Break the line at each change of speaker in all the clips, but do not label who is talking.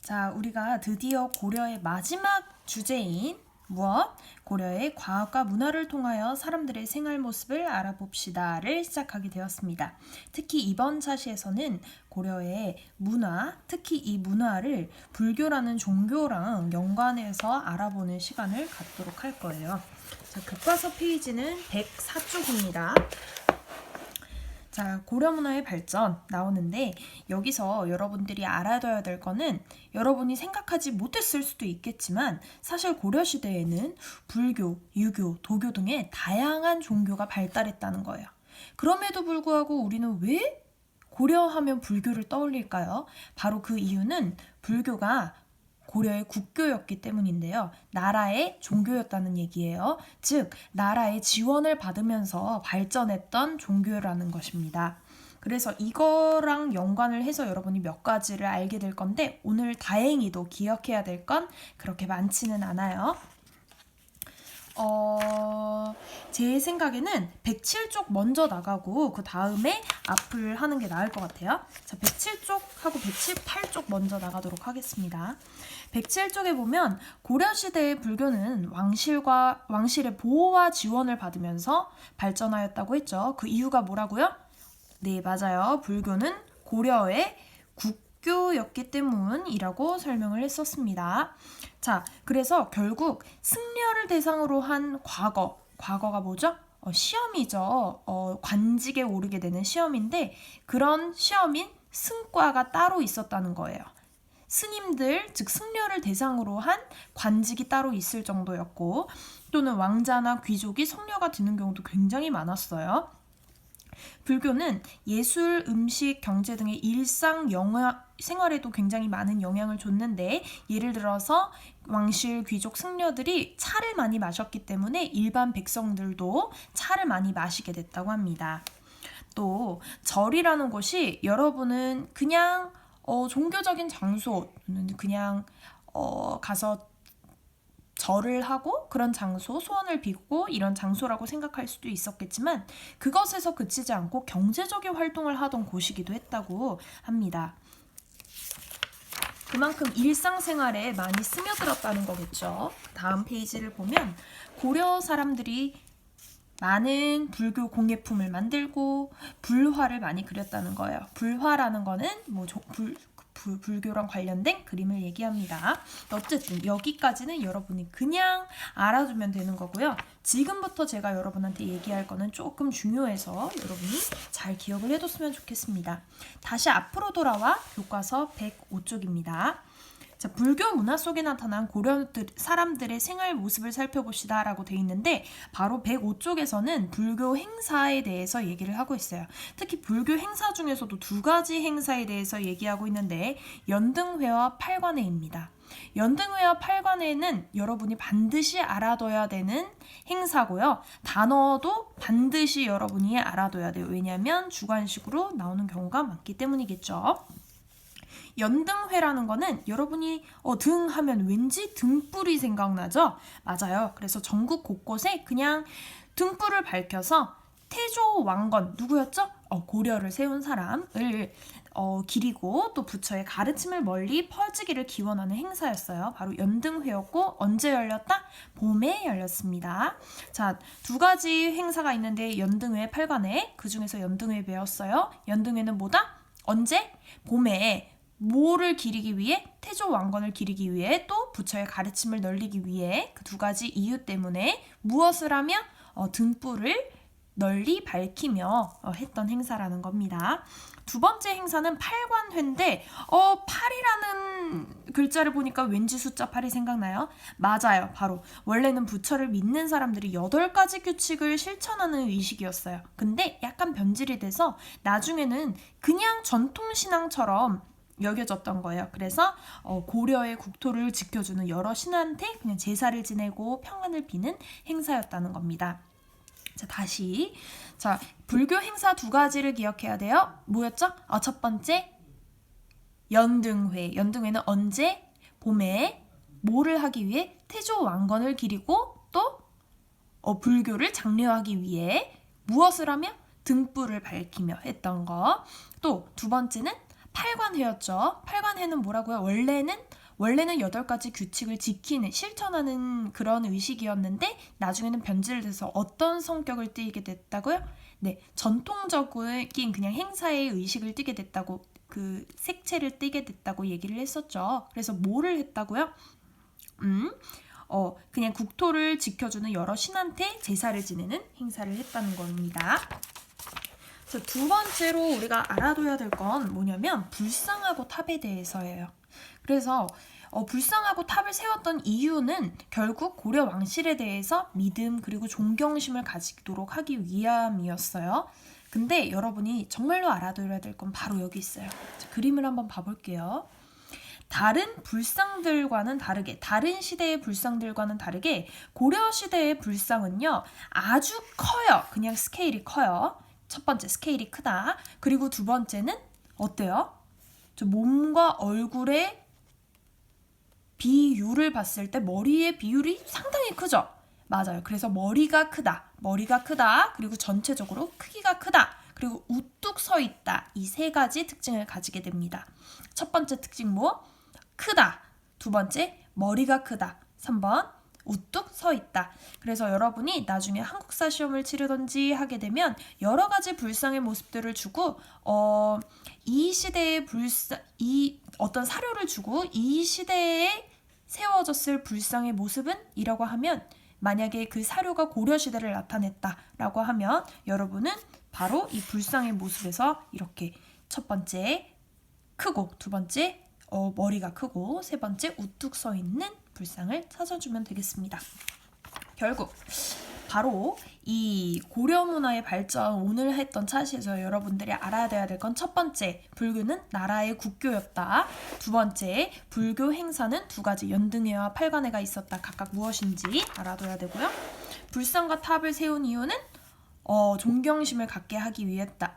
자, 우리가 드디어 고려의 마지막 주제인 무엇? 고려의 과학과 문화를 통하여 사람들의 생활 모습을 알아봅시다를 시작하게 되었습니다. 특히 이번 차시에서는 고려의 문화, 특히 이 문화를 불교라는 종교랑 연관해서 알아보는 시간을 갖도록 할 거예요. 자, 교과서 페이지는 104쪽입니다. 자, 고려 문화의 발전 나오는데 여기서 여러분들이 알아둬야 될 거는 여러분이 생각하지 못했을 수도 있겠지만 사실 고려 시대에는 불교, 유교, 도교 등의 다양한 종교가 발달했다는 거예요. 그럼에도 불구하고 우리는 왜 고려하면 불교를 떠올릴까요? 바로 그 이유는 불교가 고려의 국교였기 때문인데요. 나라의 종교였다는 얘기예요. 즉, 나라의 지원을 받으면서 발전했던 종교라는 것입니다. 그래서 이거랑 연관을 해서 여러분이 몇 가지를 알게 될 건데 오늘 다행히도 기억해야 될 건 그렇게 많지는 않아요. 제 생각에는 107쪽 먼저 나가고 그 다음에 앞을 하는 게 나을 것 같아요. 자, 107쪽하고 178쪽 먼저 나가도록 하겠습니다. 107쪽에 보면 고려시대의 불교는 왕실의 보호와 지원을 받으면서 발전하였다고 했죠. 그 이유가 뭐라고요? 네, 맞아요. 불교는 고려의 국교였기 때문이라고 설명을 했었습니다. 자, 그래서 결국 승려를 대상으로 한 과거가 뭐죠? 시험이죠. 관직에 오르게 되는 시험인데 그런 시험인 승과가 따로 있었다는 거예요. 스님들, 즉 승려를 대상으로 한 관직이 따로 있을 정도였고 또는 왕자나 귀족이 성녀가 되는 경우도 굉장히 많았어요. 불교는 예술, 음식, 경제 등의 일상 생활에도 굉장히 많은 영향을 줬는데 예를 들어서 왕실, 귀족, 승려들이 차를 많이 마셨기 때문에 일반 백성들도 차를 많이 마시게 됐다고 합니다. 또 절이라는 곳이 여러분은 그냥 종교적인 장소는 그냥 가서 절을 하고 그런 장소, 소원을 빌고 이런 장소라고 생각할 수도 있었겠지만 그것에서 그치지 않고 경제적인 활동을 하던 곳이기도 했다고 합니다. 그만큼 일상생활에 많이 스며들었다는 거겠죠. 다음 페이지를 보면 고려 사람들이 많은 불교 공예품을 만들고 불화를 많이 그렸다는 거예요. 불화라는 거는 불교랑 관련된 그림을 얘기합니다. 어쨌든 여기까지는 여러분이 그냥 알아두면 되는 거고요. 지금부터 제가 여러분한테 얘기할 거는 조금 중요해서 여러분이 잘 기억을 해뒀으면 좋겠습니다. 다시 앞으로 돌아와 교과서 105쪽입니다. 자, 불교 문화 속에 나타난 고려 사람들의 생활 모습을 살펴봅시다 라고 되어 있는데 바로 105쪽에서는 불교 행사에 대해서 얘기를 하고 있어요. 특히 불교 행사 중에서도 두 가지 행사에 대해서 얘기하고 있는데 연등회와 팔관회입니다. 연등회와 팔관회는 여러분이 반드시 알아둬야 되는 행사고요. 단어도 반드시 여러분이 알아둬야 돼요. 왜냐하면 주관식으로 나오는 경우가 많기 때문이겠죠. 연등회라는 거는 여러분이 등 하면 왠지 등불이 생각나죠? 맞아요. 그래서 전국 곳곳에 그냥 등불을 밝혀서 태조 왕건, 누구였죠? 고려를 세운 사람을 기리고 또 부처의 가르침을 멀리 퍼지기를 기원하는 행사였어요. 바로 연등회였고 언제 열렸다? 봄에 열렸습니다. 자, 두 가지 행사가 있는데 연등회, 팔관회. 그 중에서 연등회 배웠어요. 연등회는 뭐다? 언제? 봄에. 뭐를 기리기 위해? 태조 왕건을 기리기 위해 또 부처의 가르침을 널리기 위해 그 두 가지 이유 때문에 무엇을 하며? 등불을 널리 밝히며 했던 행사라는 겁니다. 두 번째 행사는 팔관회인데 8이라는 글자를 보니까 왠지 숫자 8이 생각나요? 맞아요. 바로 원래는 부처를 믿는 사람들이 8가지 규칙을 실천하는 의식이었어요. 근데 약간 변질이 돼서 나중에는 그냥 전통신앙처럼 여겨졌던 거예요. 그래서 고려의 국토를 지켜주는 여러 신한테 그냥 제사를 지내고 평안을 비는 행사였다는 겁니다. 자, 다시. 자, 불교 행사 두 가지를 기억해야 돼요. 뭐였죠? 첫 번째, 연등회. 연등회는 언제? 봄에. 뭐를 하기 위해? 태조 왕건을 기리고 또 불교를 장려하기 위해 무엇을 하며? 등불을 밝히며 했던 거. 또 두 번째는 팔관회였죠. 팔관회는 뭐라고요? 원래는 원래는 8가지 규칙을 지키는, 실천하는 그런 의식이었는데 나중에는 변질돼서 어떤 성격을 띠게 됐다고요? 네, 전통적인 그냥 행사의 의식을 띠게 됐다고, 그 색채를 띠게 됐다고 얘기를 했었죠. 그래서 뭐를 했다고요? 그냥 국토를 지켜주는 여러 신한테 제사를 지내는 행사를 했다는 겁니다. 그래서 두 번째로 우리가 알아둬야 될 건 뭐냐면 불상하고 탑에 대해서예요. 그래서 불상하고 탑을 세웠던 이유는 결국 고려 왕실에 대해서 믿음 그리고 존경심을 가지도록 하기 위함이었어요. 근데 여러분이 정말로 알아둬야 될 건 바로 여기 있어요. 자, 그림을 한번 봐볼게요. 다른 불상들과는 다르게, 다른 시대의 불상들과는 다르게 고려 시대의 불상은요 아주 커요. 그냥 스케일이 커요. 첫 번째, 스케일이 크다. 그리고 두 번째는 어때요? 저 몸과 얼굴의 비율을 봤을 때 머리의 비율이 상당히 크죠? 맞아요. 그래서 머리가 크다. 머리가 크다. 그리고 전체적으로 크기가 크다. 그리고 우뚝 서 있다. 이 세 가지 특징을 가지게 됩니다. 첫 번째 특징 뭐? 크다. 두 번째, 머리가 크다. 3번, 우뚝 서 있다. 그래서 여러분이 나중에 한국사 시험을 치르던지 하게 되면 여러 가지 불상의 모습들을 주고 이 시대의 이 어떤 사료를 주고 이 시대에 세워졌을 불상의 모습은 이라고 하면, 만약에 그 사료가 고려 시대를 나타냈다라고 하면 여러분은 바로 이 불상의 모습에서 이렇게 첫 번째 크고, 두 번째 머리가 크고, 세 번째 우뚝 서 있는 불상을 찾아주면 되겠습니다. 결국 바로 이 고려 문화의 발전, 오늘 했던 차시에서 여러분들이 알아야 될 건 첫 번째, 불교는 나라의 국교였다. 두 번째, 불교 행사는 두 가지, 연등회와 팔관회가 있었다. 각각 무엇인지 알아둬야 되고요. 불상과 탑을 세운 이유는 존경심을 갖게 하기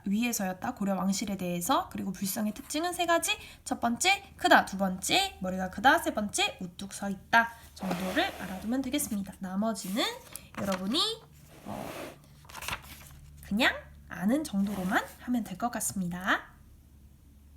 위해서였다. 고려 왕실에 대해서. 그리고 불상의 특징은 세 가지. 첫 번째, 크다. 두 번째, 머리가 크다. 세 번째, 우뚝 서 있다. 정도를 알아두면 되겠습니다. 나머지는 여러분이 그냥 아는 정도로만 하면 될 것 같습니다.